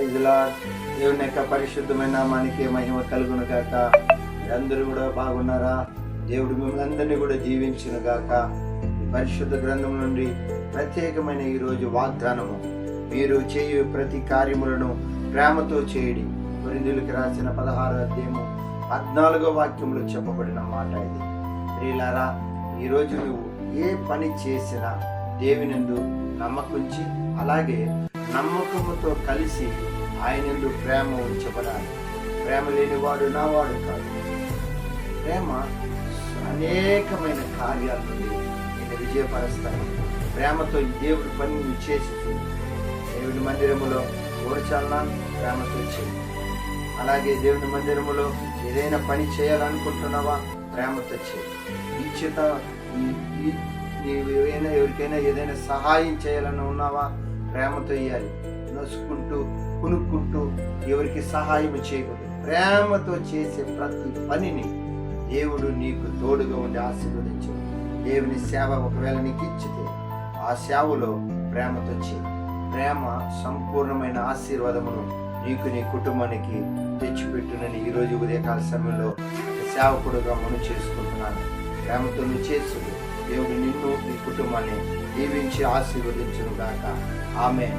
Praise lord. దేవుని యొక్క పరిశుద్ధమైన నామానికి మహిమ కలుగును గాక. అందరూ కూడా బాగున్నారా? దేవుడు మిమ్మల్ని అందరినీ కూడా దీవించును గాక. ఈ పరిశుద్ధ గ్రంథం నుండి ప్రత్యేకమైన ఈరోజు వాగ్దానము, మీరు చేయు ప్రతి కార్యములను ప్రేమతో చేయడి. కొరింథీయులకు రాసిన 16వ అధ్యాయము 14వ వాక్యములో చెప్పబడిన మాట ఇది. ప్రియులారా, ఈరోజు నువ్వు ఏ పని చేసినా దేవునిందు నమ్మకుంచి, అలాగే నమ్మకముతో కలిసి ఆయనందు ప్రేమ ఉంచబడాలి. ప్రేమ లేనివాడు నావాడు కాదు. ప్రేమ అనేకమైన కార్యాల నుండి నేను విజయపరుస్తాను. ప్రేమతో దేవుడి పని నువ్వు చేసి దేవుని మందిరములో ఓడ్చాలన్నా ప్రేమతో చేయి. అలాగే దేవుని మందిరములో ఏదైనా పని చేయాలనుకుంటున్నావా, ప్రేమతో చేయి. ఇచ్చిత ఎవరికైనా ఏదైనా సహాయం చేయాలని ఉన్నావా, ప్రేమతో ఇవ్వాలి. నొసుకుంటూ కునుక్కుంటూ ఎవరికి సహాయం చేయకూడదు. ప్రేమతో చేసే ప్రతి పనిని దేవుడు నీకు తోడుగా ఉండి ఆశీర్వదించు. దేవుని సేవ ఒకవేళ నీకు ఇచ్చితే ఆ సేవలో ప్రేమతో చేయి. ప్రేమ సంపూర్ణమైన ఆశీర్వాదమును నీకు నీ కుటుంబానికి తెచ్చిపెట్టునని ఈరోజు ఉదయకాల సమయంలో సేవకుడుగా మనం చేసుకుంటున్నాను. ప్రేమతో నువ్వు చేసు. దేవుడు నిన్ను నీ కుటుంబాన్ని దీవించి ఆశీర్వదించును గాక. ఆమేన్.